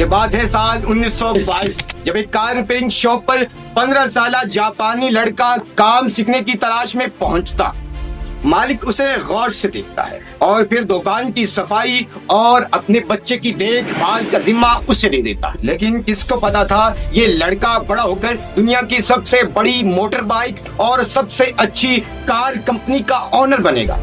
ये बात है साल 1922 जब एक कार रिपेयरिंग शॉप पर 15 साल जापानी लड़का काम सीखने की तलाश में पहुंचता। मालिक उसे गौर से देखता है और फिर दुकान की सफाई और अपने बच्चे की देखभाल का जिम्मा उसे दे देता। लेकिन किसको पता था ये लड़का बड़ा होकर दुनिया की सबसे बड़ी मोटर बाइक और सबसे अच्छी कार कंपनी का ऑनर बनेगा।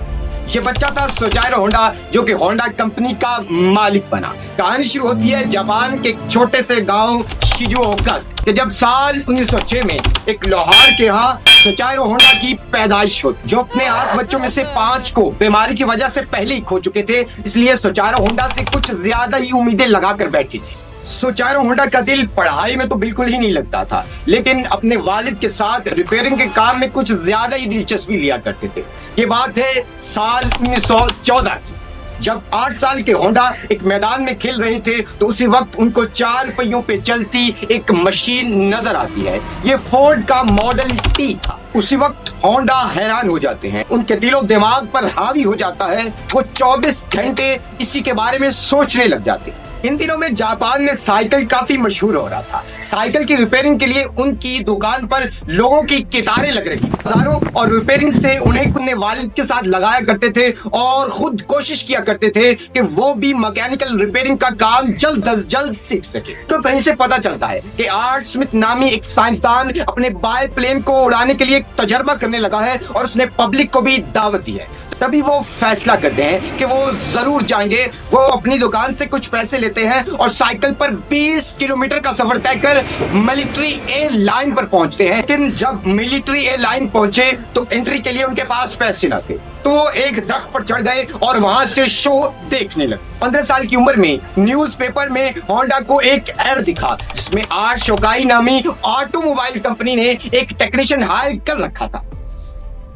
ये बच्चा था सोजाइरो होंडा, जो कि होंडा कंपनी का मालिक बना। कहानी शुरू होती है जापान के एक छोटे से गांव शिजुओका से, जब साल 1906 में एक लोहार के यहाँ सोजाइरो होंडा की पैदाइश होती, जो अपने 8 बच्चों में से 5 को बीमारी की वजह से पहले ही खो चुके थे। इसलिए सोजाइरो होंडा से कुछ ज्यादा ही उम्मीदें लगाकर बैठी थी। सोजाइरो होंडा का दिल पढ़ाई में तो बिल्कुल ही नहीं लगता था, लेकिन अपने वालिद के साथ रिपेयरिंग के काम में कुछ ज्यादा ही दिलचस्पी लिया करते थे। ये बात है साल 1914 की, जब 8 साल के होंडा एक मैदान में खेल रहे थे तो उसी वक्त उनको 4 पहियों पे चलती एक मशीन नजर आती है। ये फोर्ड का मॉडल टी था। उसी वक्त होंडा हैरान हो जाते हैं, उनके दिलो दिमाग पर हावी हो जाता है। वो 24 घंटे इसी के बारे में सोचने लग जाते हैं। इन दिनों में जापान में साइकिल काफी मशहूर हो रहा था। साइकिल की रिपेयरिंग के लिए उनकी दुकान पर लोगों की कतारें लग रही थी। हजारों और रिपेयरिंग से उन्हें अपने वालिद के साथ लगाया करते थे और खुद कोशिश किया करते थे कि वो भी मैकेनिकल रिपेयरिंग का काम जल्द अज जल्द सीख सके। तो कहीं से पता चलता है कि आर्ट स्मिथ नामी एक साइंसदान अपने बायप्लेन को उड़ाने के लिए तजर्बा करने लगा है और उसने पब्लिक को भी दावत दी है। तभी वो फैसला करते हैं कि वो जरूर जाएंगे। वो अपनी दुकान से कुछ पैसे लेते हैं और साइकिल पर 20 किलोमीटर का सफर तय कर मिलिट्री ए लाइन पर पहुंचते हैं। लेकिन जब मिलिट्री ए लाइन पहुंचे तो एंट्री के लिए उनके पास पैसे न थे, तो वो एक दरख्त पर चढ़ गए और वहां से शो देखने लगे। 15 साल की उम्र में न्यूज़पेपर में होंडा को एक एड दिखा, जिसमें आर शोकाई नामी ऑटोमोबाइल कंपनी ने एक टेक्नीशियन हायर कर रखा था।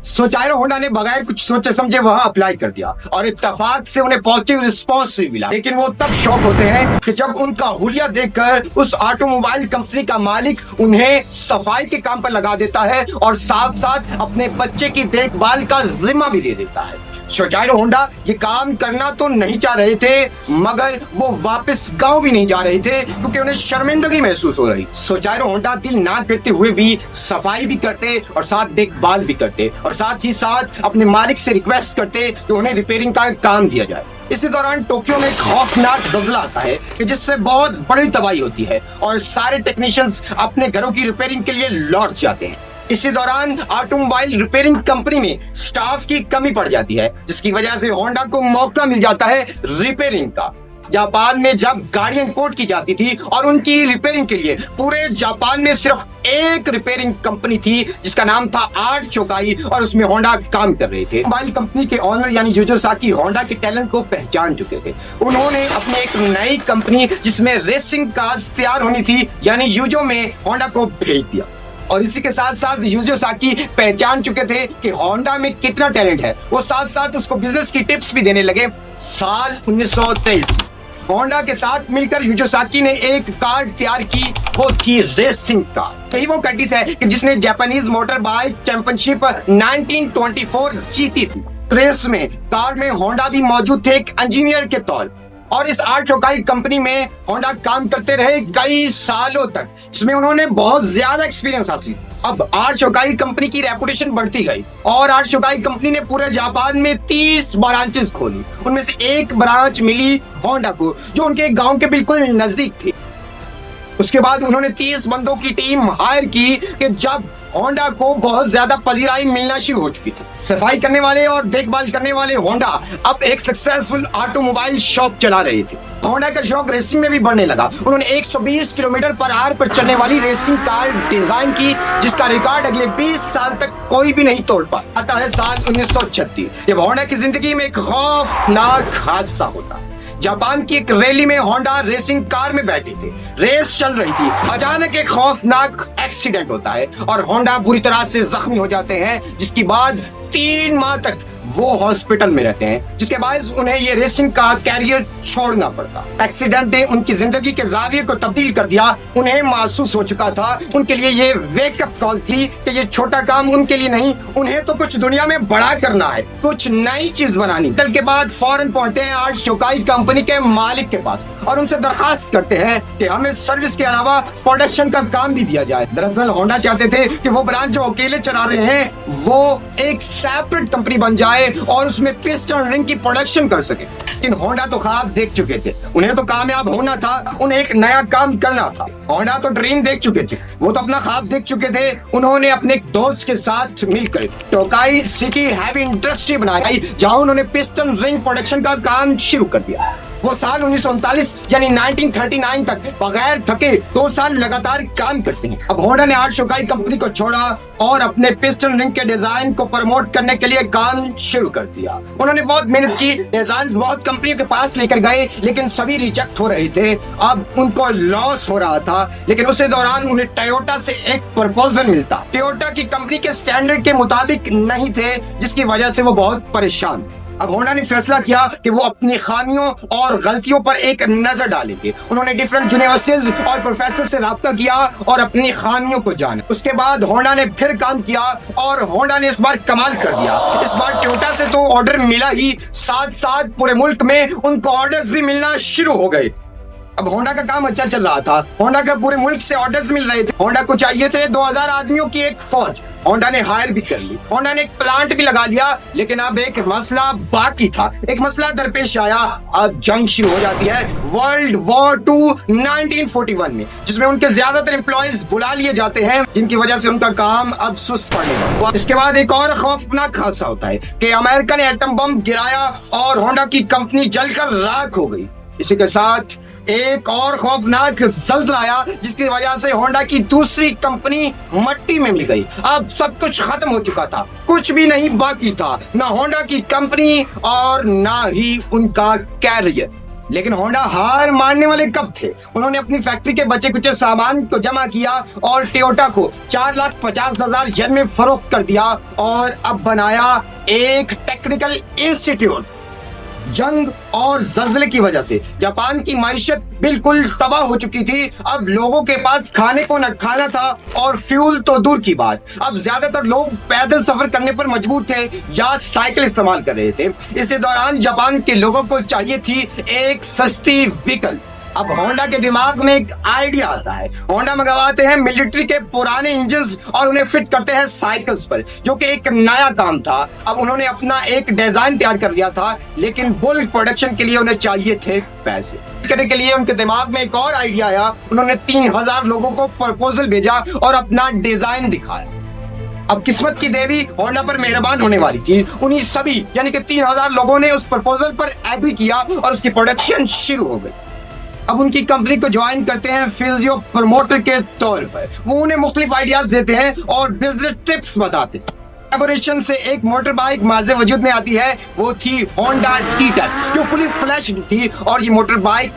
सोजाइरो होंडा ने बगैर कुछ सोचे समझे वहां अप्लाई कर दिया और इत्तेफाक से उन्हें पॉजिटिव रिस्पांस भी मिला। लेकिन वो तब शॉक होते हैं कि जब उनका हुलिया देखकर उस ऑटोमोबाइल कंपनी का मालिक उन्हें सफाई के काम पर लगा देता है और साथ साथ अपने बच्चे की देखभाल का जिम्मा भी दे देता है। सोजाइरो होंडा ये काम करना तो नहीं चाह रहे थे, मगर वो वापस गांव भी नहीं जा रहे थे क्योंकि उन्हें शर्मिंदगी महसूस हो रही। सोजाइरो होंडा दिल ना करते हुए भी सफाई भी करते और साथ देखभाल भी करते और साथ ही साथ अपने मालिक से रिक्वेस्ट करते कि उन्हें रिपेयरिंग का काम दिया जाए। इसी दौरान टोक्यो में खौफनाक ज़ल्ज़ला आता है कि जिससे बहुत बड़ी तबाही होती है और सारे टेक्नीशियंस अपने घरों की रिपेयरिंग के लिए लौट जाते हैं। इसी दौरान ऑटोमोबाइल रिपेयरिंग कंपनी में स्टाफ की कमी पड़ जाती है, जिसकी वजह से होंडा को मौका मिल जाता है रिपेयरिंग का। जापान में जब गाड़ियां इंपोर्ट की जाती थी और उनकी रिपेयरिंग के लिए पूरे जापान में सिर्फ एक रिपेयरिंग कंपनी थी जिसका नाम था आर्ट शोकाई, और उसमें होंडा काम कर रहे थे। मोबाइल कंपनी के ऑनर यानी यूजो साकी होंडा के टैलेंट को पहचान चुके थे। उन्होंने अपने एक नई कंपनी जिसमें रेसिंग कार्स तैयार होनी थी यानी यूजो में होंडा को भेज दिया। और इसी के साथ साथ यूजो साकी पहचान चुके थे कि होंडा में कितना टैलेंट है। वो साथ साथ उसको बिजनेस की टिप्स भी देने लगे। साल 1923 होंडा के साथ मिलकर यूजो साकी ने एक कार तैयार की, वो थी रेसिंग कार। यही वो कैटिस है कि जिसने जापानीज मोटर बाइक चैंपियनशिप 1924 जीती थी। रेस में कार में होंडा भी मौजूद थे एक इंजीनियर के तौर, और इस आर्ट शोकाई कंपनी में होंडा काम करते रहे कई सालों तक, जिसमें उन्होंने बहुत ज्यादा एक्सपीरियंस हासिल। अब आर्ट शोकाई कंपनी की रेपुटेशन बढ़ती गई और आर्ट शोकाई कंपनी ने पूरे जापान में 30 ब्रांचेस खोली। उनमें से एक ब्रांच मिली होंडा को, जो उनके गांव के बिल्कुल नजदीक थी। उसके बाद उन्होंने 30 बंदों की टीम हायर की कि जब होंडा को बहुत ज्यादा पजीराई मिलना शुरू हो चुकी थी। सफाई करने वाले और देखभाल करने वाले होंडा अब एक सक्सेसफुल ऑटोमोबाइल शॉप चला रहे थे। होंडा का शौक रेसिंग में भी बढ़ने लगा। उन्होंने 120 किलोमीटर पर आवर पर चलने वाली रेसिंग कार डिजाइन की, जिसका रिकॉर्ड अगले 20 साल तक कोई भी नहीं तोड़ पाया। आता है साल 1936 जब होंडा की जिंदगी में एक खौफनाक हादसा होता है। जापान की एक रैली में होंडा रेसिंग कार में बैठे थे, रेस चल रही थी। अचानक एक खौफनाक एक्सीडेंट होता है और होंडा बुरी तरह से जख्मी हो जाते हैं, जिसकी बाद 3 माह तक वो हॉस्पिटल में रहते हैं, जिसके बाद उन्हें ये रेसिंग का कैरियर छोड़ना पड़ता। एक्सीडेंट ने उनकी जिंदगी के जाविये को तब्दील कर दिया। उन्हें महसूस हो चुका था, उनके लिए ये वेकअप कॉल थी कि ये छोटा काम उनके लिए नहीं, उन्हें तो कुछ दुनिया में बड़ा करना है, कुछ नई चीज बनानी। कल के बाद फौरन पहुंचते हैं आर्ट शोकाई कंपनी के मालिक के पास और उनसे दरखास्त करते हैं कि हमें सर्विस के अलावा प्रोडक्शन का काम भी दिया जाए। दरअसल होंडा चाहते थे कि वो ब्रांच जो अकेले चला रहे हैं वो एक सेपरेट कंपनी बन जाए और उसमें पिस्टन रिंग की प्रोडक्शन कर सके। लेकिन होंडा तो ख्वाब देख चुके थे, उन्हें तो कामयाब होना था, उन्हें एक नया काम करना था। होंडा तो ड्रीम देख चुके थे, वो तो अपना ख्वाब देख चुके थे। उन्होंने अपने एक दोस्त के साथ मिलकर टोकाई सिटी हैवी इंडस्ट्री बनाई, जहां उन्होंने पिस्टन रिंग प्रोडक्शन का काम शुरू कर दिया। वो साल 1939 यानी 1939 तक बगैर थके 2 साल लगातार काम करते हैं। अब होंडा ने आर्ट शोकाई कंपनी को छोड़ा और अपने पिस्टन रिंग के डिजाइन को प्रमोट करने के लिए काम शुरू कर दिया। उन्होंने बहुत मेहनत की, डिजाइन बहुत कंपनियों के पास लेकर गए, लेकिन सभी रिजेक्ट हो रहे थे। अब उनको लॉस हो रहा था, लेकिन उसी दौरान उन्हें टोयोटा से एक प्रपोजल मिलता। टोयोटा की कंपनी के स्टैंडर्ड के मुताबिक नहीं थे, जिसकी वजह से वो बहुत परेशान। अब होंडा ने फैसला किया कि वो अपनी खामियों और गलतियों पर एक नजर डालेंगे। उन्होंने डिफरेंट यूनिवर्सिटीज और प्रोफेसर से राब्ता किया और अपनी खामियों को जाना। उसके बाद होंडा ने फिर काम किया और होंडा ने इस बार कमाल कर दिया। इस बार टोयोटा से तो ऑर्डर मिला ही, साथ साथ पूरे मुल्क में उनको ऑर्डर्स भी मिलना शुरू हो गए। अब होंडा का काम अच्छा चल रहा था, होंडा का पूरे मुल्क से ऑर्डर्स मिल रहे थे। होंडा को चाहिए थे 2000 आदमियों की एक फौज, होंडा ने हायर भी कर ली। होंडा ने एक प्लांट भी लगा लिया, लेकिन अब एक मसला बाकी था, एक मसला दरपेश आया। अब जंग शुरू हो जाती है वर्ल्ड वॉर 2 1941 में, जिसमें उनके ज्यादातर एम्प्लॉइज बुला लिए जाते हैं, जिनकी वजह से उनका काम अब सुस्त पड़ने लगा। इसके बाद एक और खौफनाक हादसा होता है कि अमेरिका ने एटम बम गिराया और होंडा की कंपनी जलकर राख हो गई। इसी के साथ एक और खौफनाक ज़ल्ज़ला आया, जिसकी वजह से होंडा की दूसरी कंपनी मट्टी में मिल गई। अब सब कुछ खत्म हो चुका था, कुछ भी नहीं बाकी था, ना होंडा की कंपनी और ना ही उनका कैरियर। लेकिन होंडा हार मानने वाले कब थे? उन्होंने अपनी फैक्ट्री के बचे कुछ सामान को जमा किया और टोयोटा को 4,50,000 येन में फरोख्त कर दिया और अब बनाया एक टेक्निकल इंस्टीट्यूट। जंग और जल्जले की वजह से जापान की माइशत बिल्कुल तबाह हो चुकी थी। अब लोगों के पास खाने को न खाना था और फ्यूल तो दूर की बात, अब ज्यादातर लोग पैदल सफर करने पर मजबूर थे या साइकिल इस्तेमाल कर रहे थे। इसी दौरान जापान के लोगों को चाहिए थी एक सस्ती व्हीकल। अब होंडा के दिमाग में एक आइडिया आता है। होंडा मंगवाते हैं मिलिट्री के पुराने इंजन्स और उन्हें फिट करते हैं साइकिल्स पर, जो कि एक नया काम था। अब उन्होंने अपना एक डिजाइन तैयार कर लिया था, लेकिन बुल्क प्रोडक्शन के लिए उन्हें चाहिए थे पैसे। करने के लिए उनके दिमाग में एक और आइडिया आया। उन्होंने 3000 लोगों को प्रपोजल भेजा और अपना डिजाइन दिखाया। अब किस्मत की देवी होंडा पर मेहरबान होने वाली थी। उन्हीं सभी यानी कि 3000 लोगों ने उस प्रपोजल पर एग्री किया और उसकी प्रोडक्शन शुरू हो गई। अब उनकी कंपनी को ज्वाइन करते हैं फिजियो प्रमोटर के तौर पर। वो उन्हें मुख्तलिफ आइडियाज देते हैं और बिजनेस टिप्स बताते हैं। कोलैबोरेशन से एक मोटर बाइक माज़े वजूद में आती है, वो थी होंडा टीटर, जो फुली फ्लैश थी और ये मोटर बाइक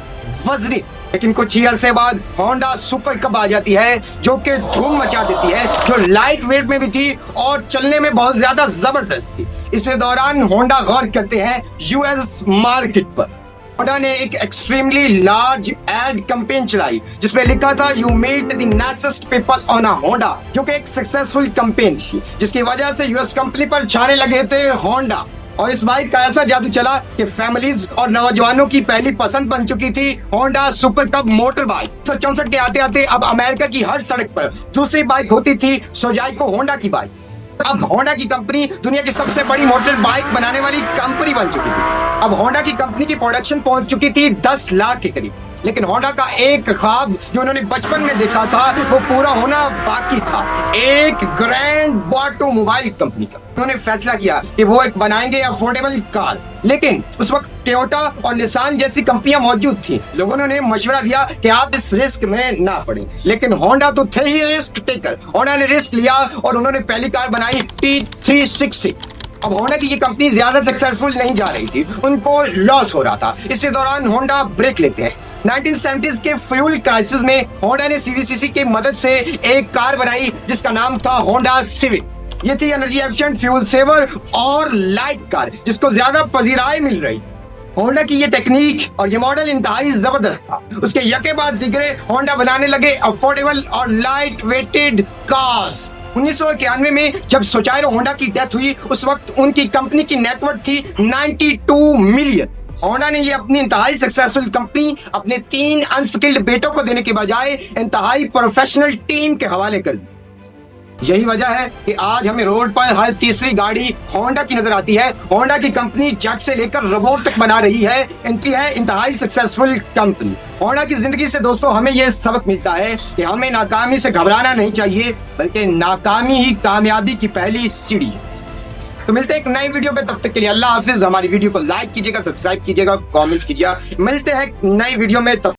वजनी। लेकिन कुछ ही अरसे बाद होंडा सुपर कब आ जाती है, जो कि धूम मचा देती है, जो लाइट वेट में भी थी और चलने में बहुत ज्यादा जबरदस्त थी। इसी दौरान होंडा गौर करते हैं यूएस मार्केट पर। होंडा ने एक एक्सट्रीमली लार्ज एड कैंपेन चलाई, जिसमें लिखा था you meet the nicest people on a Honda, जो कि एक सक्सेसफुल कैंपेन थी, जिसकी वजह से यूएस कंपनी पर छाने लगे थे होंडा। और इस बाइक का ऐसा जादू चला कि फैमिलीज और नौजवानों की पहली पसंद बन चुकी थी होंडा सुपर कब मोटर बाइक। 1964 के आते आते अब अमेरिका की हर सड़क पर दूसरी बाइक होती थी सोजाइको होंडा की बाइक। अब होंडा की कंपनी दुनिया की सबसे बड़ी मोटर बाइक बनाने वाली कंपनी बन चुकी थी। अब होंडा की कंपनी की प्रोडक्शन पहुंच चुकी थी 10 लाख के करीब। लेकिन होंडा का एक ख्वाब जो उन्होंने बचपन में देखा था, वो पूरा होना बाकी था, एक ग्रैंड ऑटोमोबाइल कंपनी का। उन्होंने फैसला किया कि वो एक बनाएंगे अफोर्डेबल कार। लेकिन उस वक्त टोयोटा और निसान जैसी कंपनियां मौजूद थी। लोगों ने उन्हें मशवरा दिया कि आप इस रिस्क में ना पड़े, लेकिन होंडा तो थे ही रिस्क टेकर। होंडा ने रिस्क लिया और उन्होंने पहली कार बनाई T360। अब होंडा की ये कंपनी ज्यादा सक्सेसफुल नहीं जा रही थी, उनको लॉस हो रहा था। इसी दौरान होंडा ब्रेक लेते हैं। 1970s के फ्यूल क्राइसिस में होंडा ने सीवीसीसी की मदद से एक कार बनाई, जिसका नाम था होंडा सिविक। ये थी एनर्जी एफिशिएंट, फ्यूल सेवर और लाइट कार जिसको ज्यादा पजीराई मिल रही। होंडा की ये टेक्निक और ये मॉडल इंतहाई जबरदस्त था। उसके यके बाद दिगरे होंडा बनाने लगे अफोर्डेबल और लाइट वेटेड कार्स। 1991 में जब सोचाइरो होंडा की डेथ हुई उस वक्त उनकी कंपनी की नेटवर्थ थी 92 मिलियन। होंडा ने ये अपनी इंतहाई सक्सेसफुल कंपनी अपने 3 अनस्किल्ड बेटों को देने के बजाय इंतहाई प्रोफेशनल टीम के हवाले कर दी। यही वजह है कि आज हमें रोड पर हर तीसरी गाड़ी होंडा की नजर आती है। होंडा की कंपनी जेट से लेकर रोबोट तक बना रही है। इनकी है इंतहाई सक्सेसफुल कंपनी। होंडा की जिंदगी से दोस्तों हमें यह सबक मिलता है कि हमें नाकामी से घबराना नहीं चाहिए, बल्कि नाकामी ही कामयाबी की पहली सीढ़ी है। तो मिलते हैं एक नई वीडियो में, तब तक के लिए अल्लाह हाफिज। हमारी वीडियो को लाइक कीजिएगा, सब्सक्राइब कीजिएगा, कमेंट कीजिएगा। मिलते हैं नई वीडियो में, तब